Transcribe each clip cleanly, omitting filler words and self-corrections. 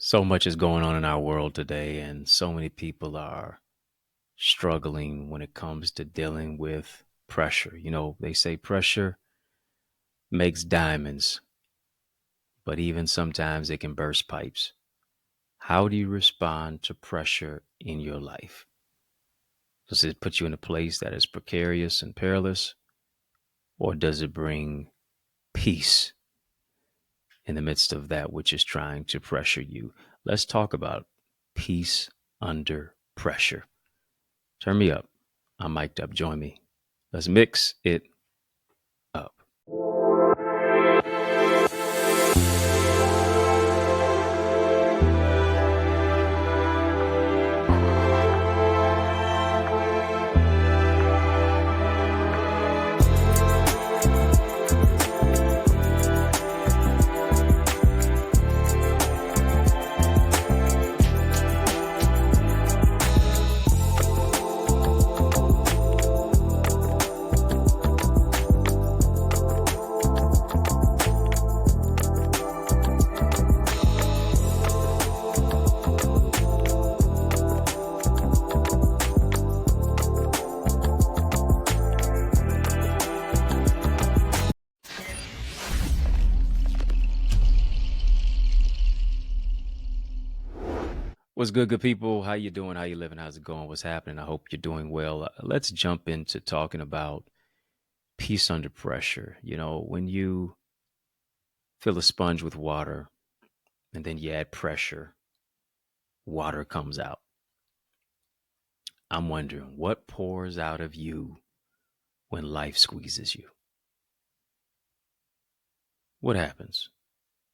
So much is going on in our world today, and so many people are struggling when it comes to dealing with pressure. They say pressure makes diamonds, but even sometimes it can burst pipes. How do you respond to pressure in your life? Does it put you in a place that is precarious and perilous, or does it bring peace in the midst of that which is trying to pressure you? Let's talk about peace under pressure. Turn me up. I'm mic'd up. Join me. Let's mix it up. What's good people? How you doing? How you living? How's it going? What's happening? I hope you're doing well. Let's jump into talking about peace under pressure. When you fill a sponge with water and then you add pressure, water comes out. I'm wondering what pours out of you when life squeezes you? What happens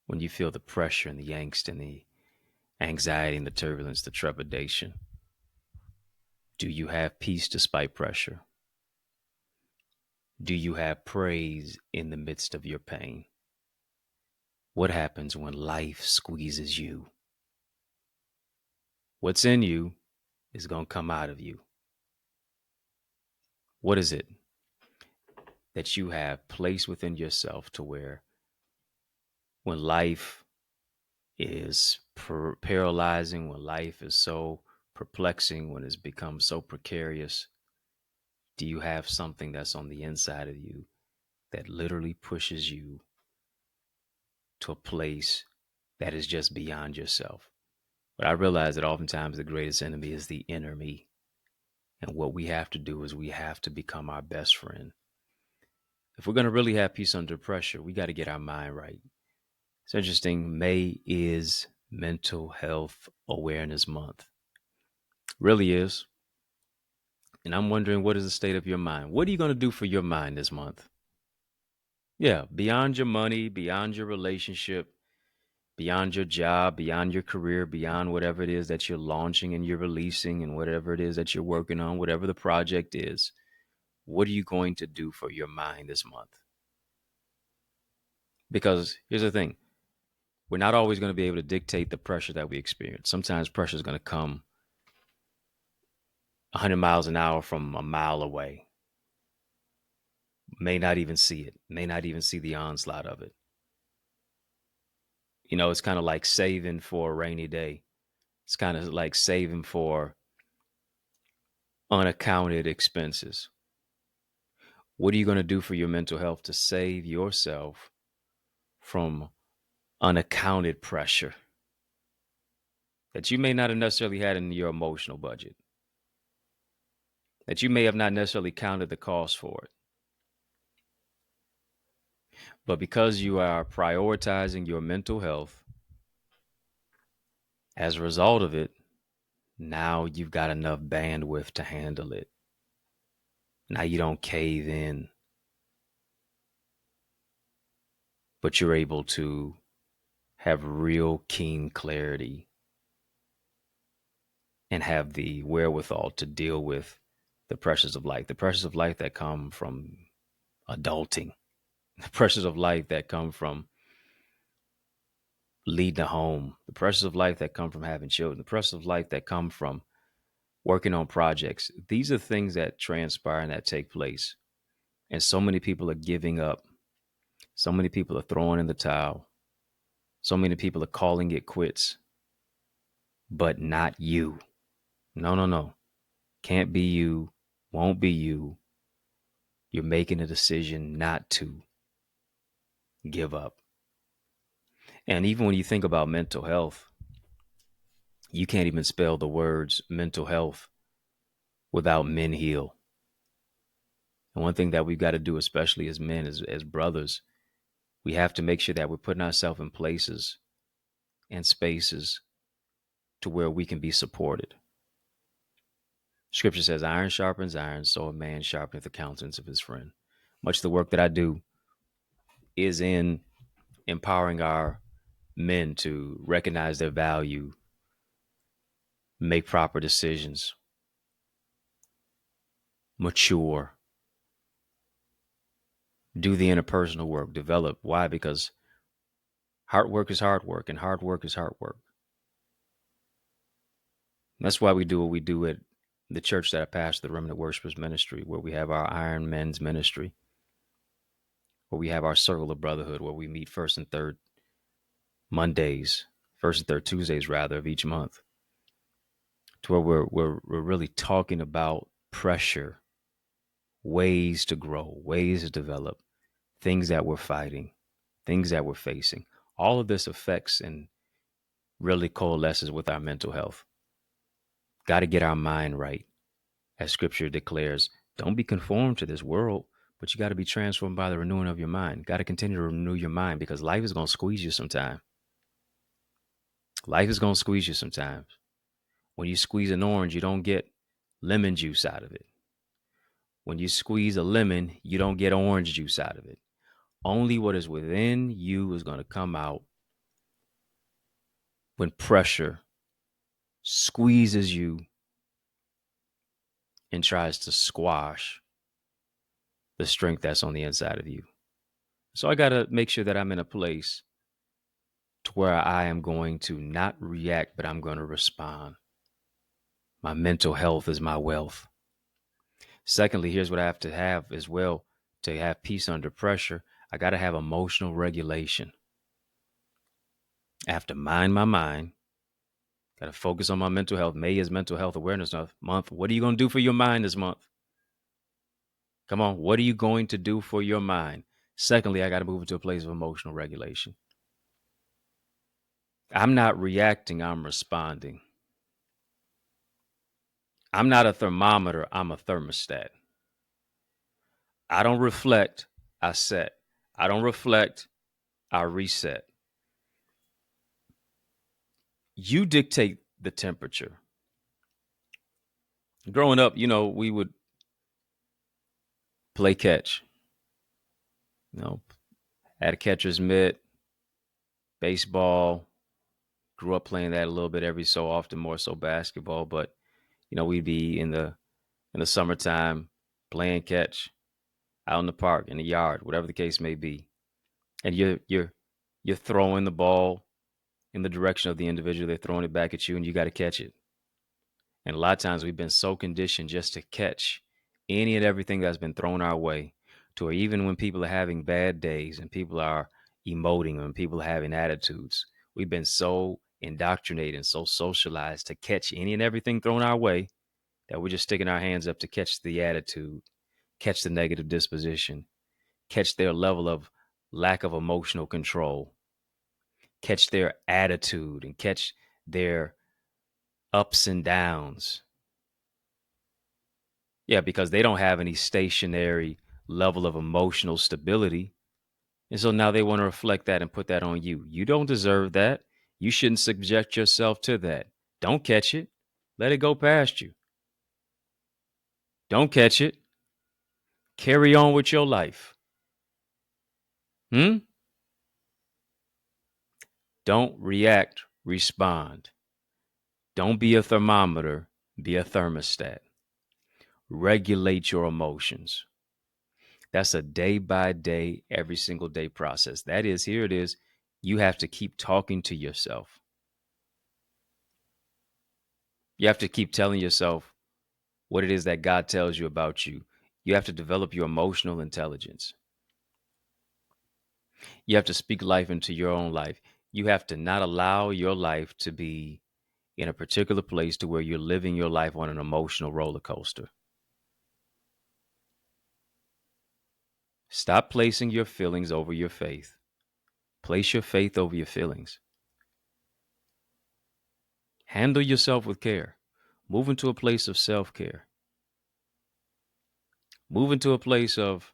when you feel the pressure and the angst and the anxiety and the turbulence, the trepidation? Do you have peace despite pressure? Do you have praise in the midst of your pain? What happens when life squeezes you? What's in you is going to come out of you. What is it that you have placed within yourself to where when life is paralyzing, when life is so perplexing, when it's become so precarious, do you have something that's on the inside of you that literally pushes you to a place that is just beyond yourself? But I realize that oftentimes the greatest enemy is the inner me. And what we have to do is we have to become our best friend. If we're going to really have peace under pressure, we got to get our mind right. It's interesting. May is Mental Health Awareness Month. Really is. And I'm wondering, what is the state of your mind? What are you going to do for your mind this month? Yeah, beyond your money, beyond your relationship, beyond your job, beyond your career, beyond whatever it is that you're launching and you're releasing and whatever it is that you're working on, whatever the project is, what are you going to do for your mind this month? Because here's the thing. We're not always going to be able to dictate the pressure that we experience. Sometimes pressure is going to come 100 miles an hour from a mile away. May not even see it, may not even see the onslaught of it. It's kind of like saving for a rainy day. It's kind of like saving for unaccounted expenses. What are you going to do for your mental health to save yourself from unaccounted pressure that you may not have necessarily had in your emotional budget, that you may have not necessarily counted the cost for it? But because you are prioritizing your mental health, as a result of it, now you've got enough bandwidth to handle it. Now you don't cave in, but you're able to have real keen clarity and have the wherewithal to deal with the pressures of life, that come from adulting, the pressures of life that come from leading a home, the pressures of life that come from having children, the pressures of life that come from working on projects. These are things that transpire and that take place. And so many people are giving up. So many people are throwing in the towel. So many people are calling it quits. but not you. No, no, no. Can't be you. Won't be you. You're making a decision not to give up. And even when you think about mental health, you can't even spell the words mental health without men heal. And one thing that we've got to do, especially as men, as brothers, we have to make sure that we're putting ourselves in places and spaces to where we can be supported. Scripture says, iron sharpens iron, so a man sharpeneth the countenance of his friend. Much of the work that I do is in empowering our men to recognize their value, make proper decisions, mature, do the interpersonal work, develop. Why? Because hard work is hard work, and hard work is hard work. That's why we do what we do at the church that I pastor, the Remnant Worshipers Ministry, where we have our Iron Men's Ministry, where we have our Circle of Brotherhood, where we meet first and third Mondays, first and third Tuesdays, rather, of each month, to where we're really talking about pressure, ways to grow, ways to develop, things that we're fighting, things that we're facing. All of this affects and really coalesces with our mental health. Got to get our mind right. As scripture declares, don't be conformed to this world, but you got to be transformed by the renewing of your mind. Got to continue to renew your mind because life is going to squeeze you sometime. Life is going to squeeze you sometimes. When you squeeze an orange, you don't get lemon juice out of it. When you squeeze a lemon, you don't get orange juice out of it. Only what is within you is going to come out when pressure squeezes you and tries to squash the strength that's on the inside of you. So I got to make sure that I'm in a place to where I am going to not react, but I'm going to respond. My mental health is my wealth. Secondly, here's what I have to have as well to have peace under pressure. I got to have emotional regulation. I have to mind my mind. Got to focus on my mental health. May is Mental Health Awareness Month. What are you going to do for your mind this month? Come on. What are you going to do for your mind? Secondly, I got to move into a place of emotional regulation. I'm not reacting, I'm responding. I'm not a thermometer, I'm a thermostat. I don't reflect, I set. I don't reflect, I reset. You dictate the temperature. Growing up, we would play catch. Had a catcher's mitt, baseball. Grew up playing that a little bit every so often, more so basketball. But we'd be in the summertime playing catch out in the park, in the yard, whatever the case may be, and you're throwing the ball in the direction of the individual. They're throwing it back at you, and you got to catch it. And a lot of times we've been so conditioned just to catch any and everything that's been thrown our way, to where even when people are having bad days and people are emoting and people are having attitudes, we've been so indoctrinated and so socialized to catch any and everything thrown our way that we're just sticking our hands up to catch the attitude, catch the negative disposition, catch their level of lack of emotional control, catch their attitude, and catch their ups and downs. Yeah, because they don't have any stationary level of emotional stability. And so now they want to reflect that and put that on you. You don't deserve that. You shouldn't subject yourself to that. Don't catch it. Let it go past you. Don't catch it. Carry on with your life. Don't react, respond. Don't be a thermometer, be a thermostat. Regulate your emotions. That's a day by day, every single day process. That is, here it is. You have to keep talking to yourself. You have to keep telling yourself what it is that God tells you about you. You have to develop your emotional intelligence. You have to speak life into your own life. You have to not allow your life to be in a particular place to where you're living your life on an emotional roller coaster. Stop placing your feelings over your faith. Place your faith over your feelings. Handle yourself with care. Move into a place of self-care. Move into a place of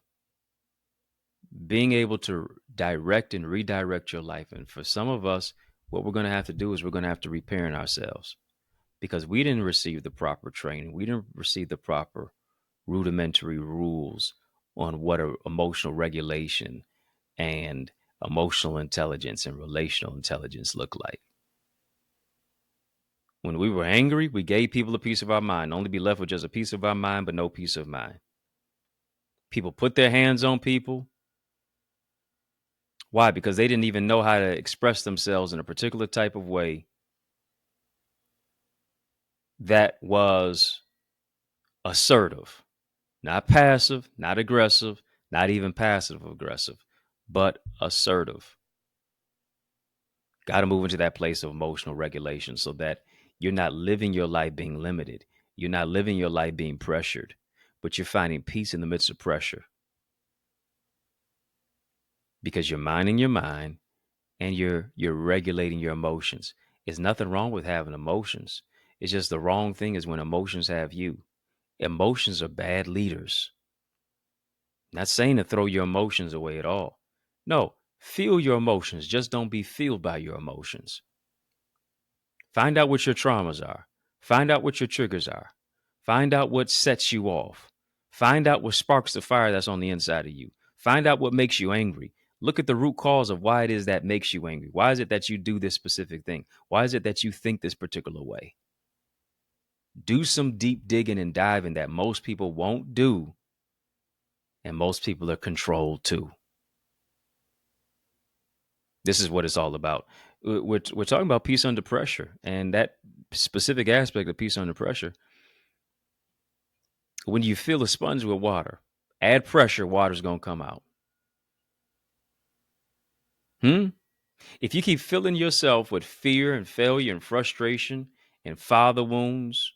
being able to direct and redirect your life. And for some of us, what we're going to have to do is we're going to have to reparent ourselves because we didn't receive the proper training. We didn't receive the proper rudimentary rules on what emotional regulation and emotional intelligence and relational intelligence look like. When we were angry, we gave people a piece of our mind, only be left with just a piece of our mind, but no peace of mind. People put their hands on people. Why? Because they didn't even know how to express themselves in a particular type of way that was assertive, not passive, not aggressive, not even passive aggressive, but assertive. Got to move into that place of emotional regulation so that you're not living your life being limited. You're not living your life being pressured, but you're finding peace in the midst of pressure because you're minding your mind and you're regulating your emotions. There's nothing wrong with having emotions. It's just the wrong thing is when emotions have you. Emotions are bad leaders. Not saying to throw your emotions away at all. No, feel your emotions. Just don't be fueled by your emotions. Find out what your traumas are. Find out what your triggers are. Find out what sets you off. Find out what sparks the fire that's on the inside of you. Find out what makes you angry. Look at the root cause of why it is that makes you angry. Why is it that you do this specific thing? Why is it that you think this particular way? Do some deep digging and diving that most people won't do, and most people are controlled too. This is what it's all about. We're talking about peace under pressure, and that specific aspect of peace under pressure. When you fill a sponge with water, add pressure, water's gonna come out. If you keep filling yourself with fear and failure and frustration and father wounds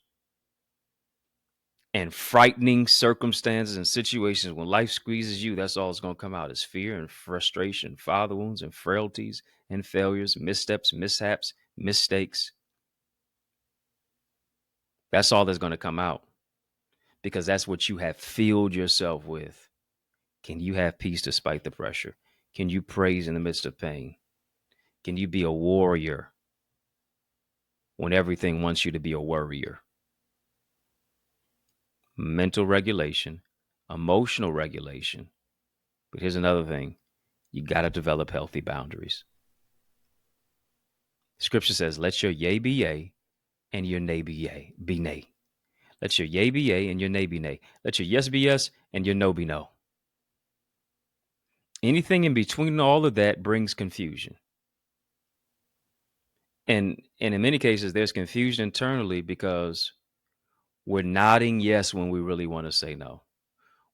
and frightening circumstances and situations, when life squeezes you, that's all it's going to come out is fear and frustration, father wounds and frailties and failures, missteps, mishaps, mistakes. That's all that's going to come out because that's what you have filled yourself with. Can you have peace despite the pressure? Can you praise in the midst of pain? Can you be a warrior when everything wants you to be a worrier? Mental regulation, emotional regulation. But here's another thing. You got to develop healthy boundaries. Scripture says, let your yea be yea and your nay be nay. Let your yea be yea and your nay be nay. Let your yes be yes and your no be no. Anything in between all of that brings confusion. And in many cases, there's confusion internally because we're nodding yes when we really want to say no.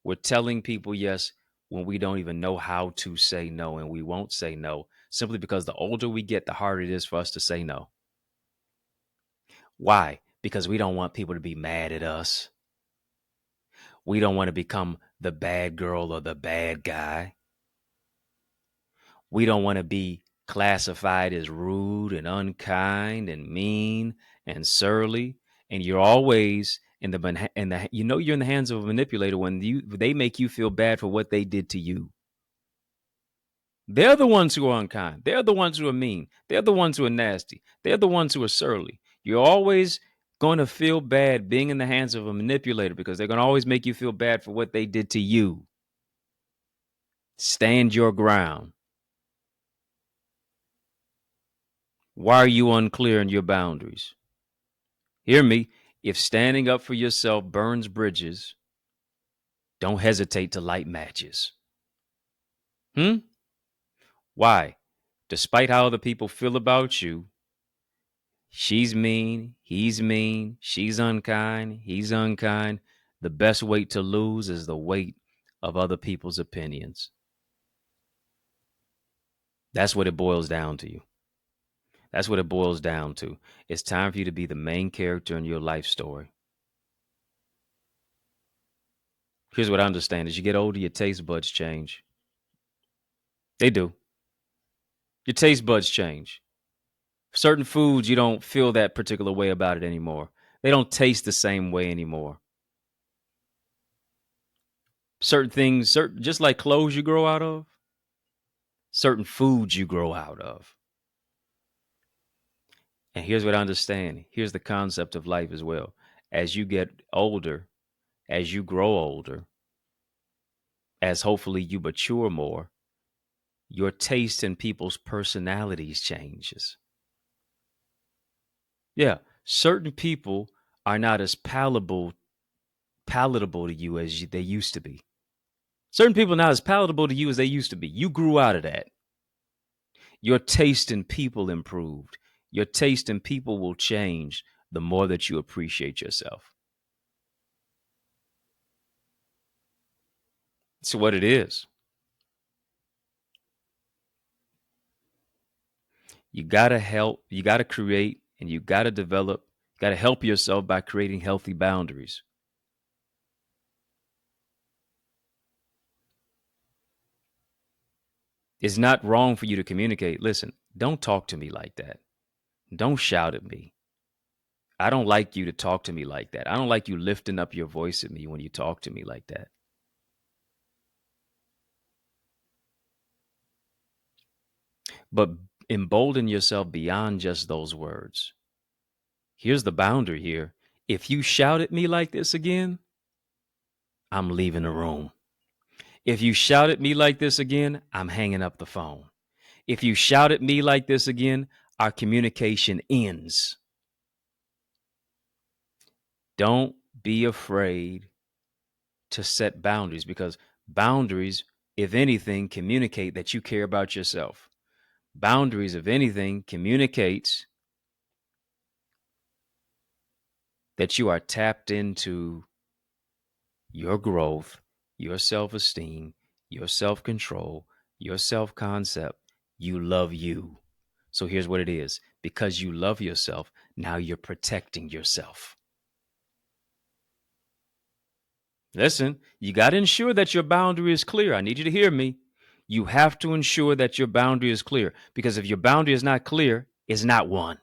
We're telling people yes when we don't even know how to say no, and we won't say no simply because the older we get, the harder it is for us to say no. Why? Because we don't want people to be mad at us. We don't want to become the bad girl or the bad guy. We don't want to be classified as rude and unkind and mean and surly. And you're always you're in the hands of a manipulator when they make you feel bad for what they did to you. They're the ones who are unkind. They're the ones who are mean. They're the ones who are nasty. They're the ones who are surly. You're always going to feel bad being in the hands of a manipulator because they're going to always make you feel bad for what they did to you. Stand your ground. Why are you unclear in your boundaries? Hear me. If standing up for yourself burns bridges, don't hesitate to light matches. Why? Despite how other people feel about you, she's mean, he's mean, she's unkind, he's unkind. The best weight to lose is the weight of other people's opinions. That's what it boils down to you. That's what it boils down to. It's time for you to be the main character in your life story. Here's what I understand: as you get older, your taste buds change. They do. Your taste buds change. Certain foods, you don't feel that particular way about it anymore. They don't taste the same way anymore. Certain things, just like clothes you grow out of, certain foods you grow out of. And here's what I understand. Here's the concept of life as well. As you get older, as you grow older, as hopefully you mature more, your taste in people's personalities changes. Yeah, certain people are not as palatable to you as they used to be. Certain people are not as palatable to you as they used to be. You grew out of that. Your taste in people improved. Your taste in people will change the more that you appreciate yourself. It's what it is. You got to help, you got to create, and you got to develop, you got to help yourself by creating healthy boundaries. It's not wrong for you to communicate. Listen, don't talk to me like that. Don't shout at me. I don't like you to talk to me like that. I don't like you lifting up your voice at me when you talk to me like that. But embolden yourself beyond just those words. Here's the boundary here. If you shout at me like this again, I'm leaving the room. If you shout at me like this again, I'm hanging up the phone. If you shout at me like this again, our communication ends. Don't be afraid to set boundaries, because boundaries, if anything, communicate that you care about yourself. Boundaries, if anything, communicates that you are tapped into your growth, your self-esteem, your self-control, your self-concept. You love you. So here's what it is. Because you love yourself, now you're protecting yourself. Listen, you got to ensure that your boundary is clear. I need you to hear me. You have to ensure that your boundary is clear, because if your boundary is not clear, it's not one.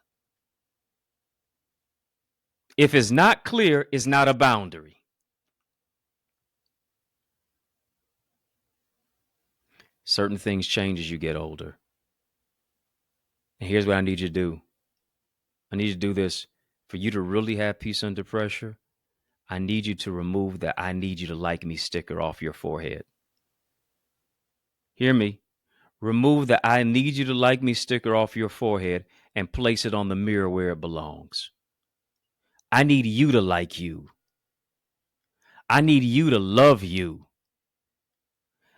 If it's not clear, it's not a boundary. Certain things change as you get older. And here's what I need you to do. I need you to do this. For you to really have peace under pressure, I need you to remove the "I need you to like me" sticker off your forehead. Hear me. Remove the "I need you to like me" sticker off your forehead and place it on the mirror where it belongs. I need you to like you. I need you to love you.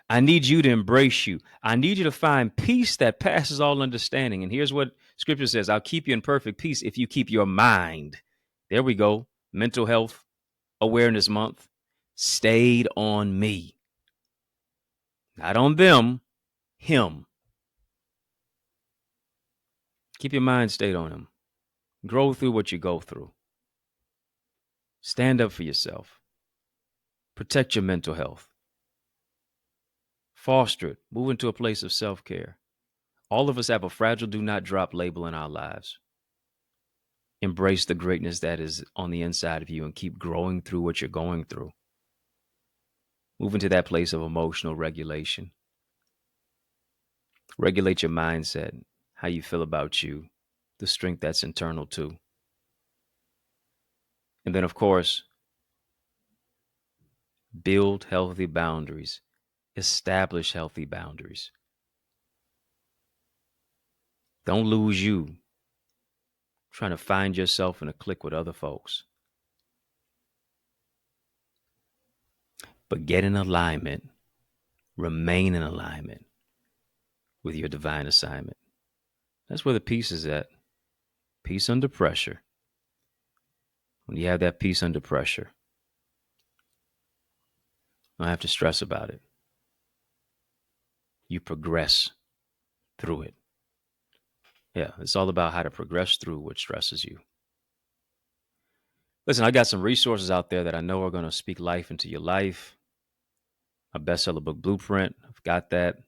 I need you to embrace you. I need you to find peace that passes all understanding. And here's what scripture says: I'll keep you in perfect peace if you keep your mind. There we go. Mental health awareness month. Stayed on me. Not on them, him. Keep your mind stayed on him. Grow through what you go through. Stand up for yourself. Protect your mental health. Foster it. Move into a place of self-care. All of us have a fragile do not drop label in our lives. Embrace the greatness that is on the inside of you and keep growing through what you're going through. Move into that place of emotional regulation. Regulate your mindset, how you feel about you, the strength that's internal too. And then, of course, build healthy boundaries. Establish healthy boundaries. Don't lose you trying to find yourself in a clique with other folks. But get in alignment, remain in alignment with your divine assignment. That's where the peace is at. Peace under pressure. When you have that peace under pressure, you don't have to stress about it. You progress through it. Yeah, it's all about how to progress through what stresses you. Listen, I got some resources out there that I know are going to speak life into your life. A bestseller book blueprint. I've got that.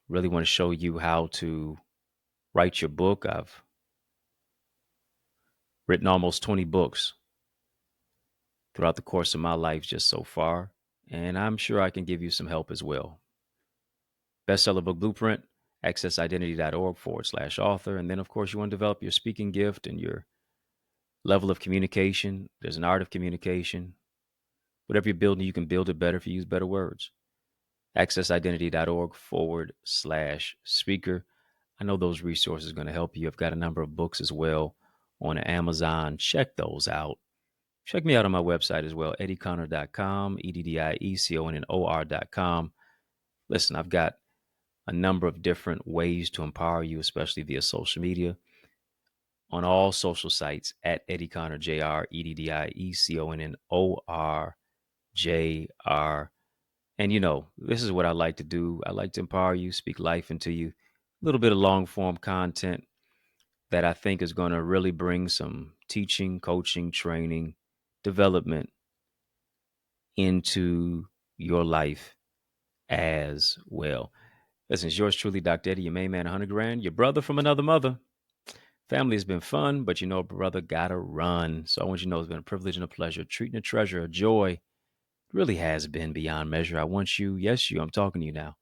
Really want to show you how to write your book. I've written almost 20 books throughout the course of my life just so far, and I'm sure I can give you some help as well. Bestseller book blueprint, accessidentity.org/author. And then, of course, you want to develop your speaking gift and your level of communication. There's an art of communication. Whatever you're building, you can build it better if you use better words. accessidentity.org/speaker. I know those resources are going to help you. I've got a number of books as well on Amazon. Check those out. Check me out on my website as well, EddieConnor.com, EddieConnor.com. Listen, I've got a number of different ways to empower you, especially via social media. On all social sites at EddieConnorJr, EddieConnorJr. And, this is what I like to do. I like to empower you, speak life into you, a little bit of long form content that I think is going to really bring some teaching, coaching, training, development into your life as well. Listen, it's yours truly, Dr. Eddie, your main man, 100 grand, your brother from another mother. Family has been fun, but brother, gotta run. So I want you to know it's been a privilege and a pleasure, treating a treasure, a joy. It really has been beyond measure. I want you, yes, I'm talking to you now.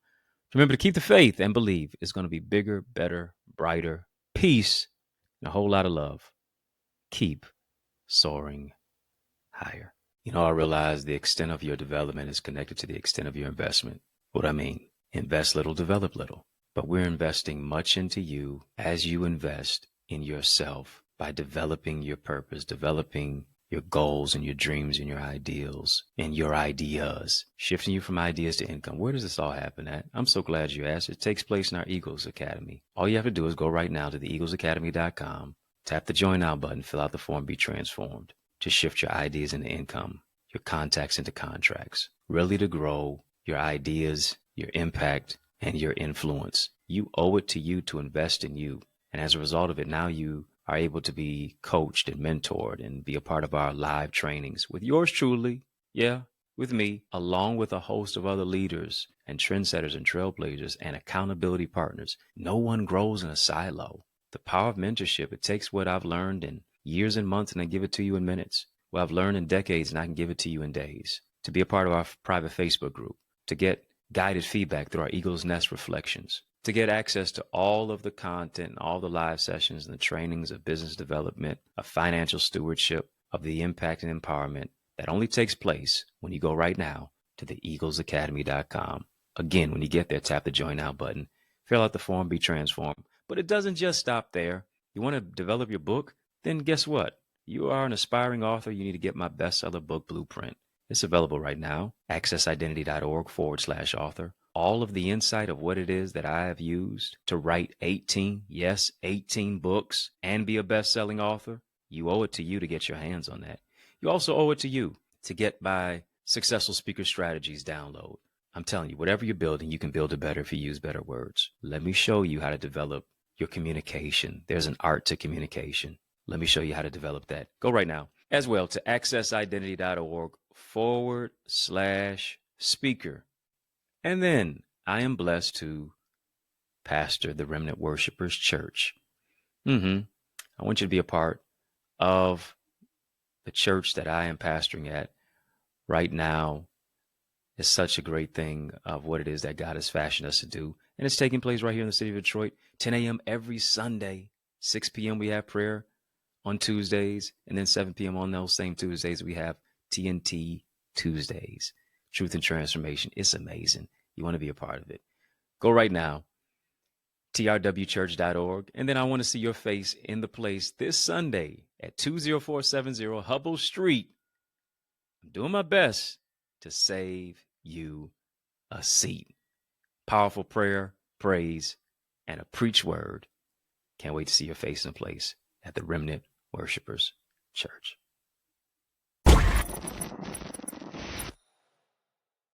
Remember to keep the faith and believe it's going to be bigger, better, brighter, peace, and a whole lot of love. Keep soaring higher. I realize the extent of your development is connected to the extent of your investment. What I mean, invest little, develop little. But we're investing much into you as you invest in yourself by developing your purpose, developing your goals and your dreams and your ideals and your ideas, shifting you from ideas to income. Where does this all happen at? I'm so glad you asked. It takes place in our Eagles Academy. All you have to do is go right now to theeaglesacademy.com, tap the Join Now button, fill out the form, be transformed. To shift your ideas into income, your contacts into contracts, really to grow your ideas, your impact, and your influence. You owe it to you to invest in you. And as a result of it, now you are able to be coached and mentored and be a part of our live trainings with yours truly. Yeah, with me, along with a host of other leaders and trendsetters and trailblazers and accountability partners. No one grows in a silo. The power of mentorship, it takes what I've learned in years and months and I give it to you in minutes. What I've learned in decades and I can give it to you in days. To be a part of our private Facebook group, to get guided feedback through our Eagle's Nest reflections, to get access to all of the content and all the live sessions and the trainings of business development, of financial stewardship, of the impact and empowerment that only takes place when you go right now to theeaglesacademy.com. Again, when you get there, tap the Join Now button, fill out the form, be transformed. But it doesn't just stop there. You want to develop your book? Then guess what? You are an aspiring author. You need to get my bestseller book blueprint. It's available right now, accessidentity.org/author. All of the insight of what it is that I have used to write 18 books and be a best-selling author. You owe it to you to get your hands on that. You also owe it to you to get my Successful Speaker Strategies download. I'm telling you, whatever you're building, you can build it better if you use better words. Let me show you how to develop your communication. There's an art to communication. Let me show you how to develop that. Go right now as well to accessidentity.org/speaker. And then I am blessed to pastor the Remnant Worshipers Church. I want you to be a part of the church that I am pastoring at right now. It's such a great thing of what it is that God has fashioned us to do. And it's taking place right here in the city of Detroit, 10 a.m. every Sunday, 6 p.m. we have prayer on Tuesdays, and then 7 p.m. on those same Tuesdays, we have TNT Tuesdays, Truth and Transformation. It's amazing. You want to be a part of it. Go right now, trwchurch.org. And then I want to see your face in the place this Sunday at 20470 Hubble Street. I'm doing my best to save you a seat. Powerful prayer, praise, and a preach word. Can't wait to see your face in place at the Remnant Worshipers Church.